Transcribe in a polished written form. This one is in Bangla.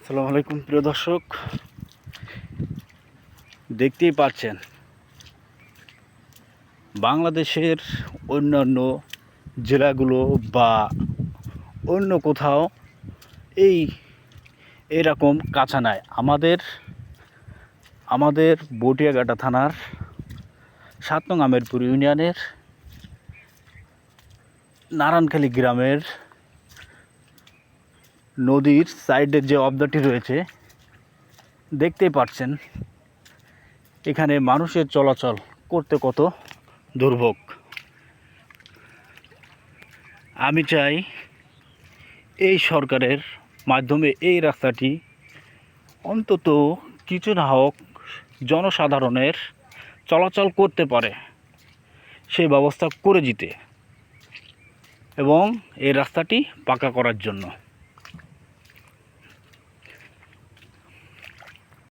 আসসালামু আলাইকুম প্রিয় দর্শক, দেখতেই পাচ্ছেন বাংলাদেশের অন্যান্য জেলাগুলো বা অন্য কোথাও এই এরকম কাঁচা নাই। আমাদের বটিয়াঘাটা থানার ৭ নং আমেরপুর ইউনিয়নের নারায়ণখালী গ্রামের নদীর সাইডের যে অবদাটি রয়েছে দেখতেই পাচ্ছেন, এখানে মানুষের চলাচল করতে কত দুর্ভোগ। আমি চাই এই সরকারের মাধ্যমে এই রাস্তাটি অন্তত কিছু না হোক জনসাধারণের চলাচল করতে পারে সেই ব্যবস্থা করে দিতে এবং এই রাস্তাটি পাকা করার জন্য।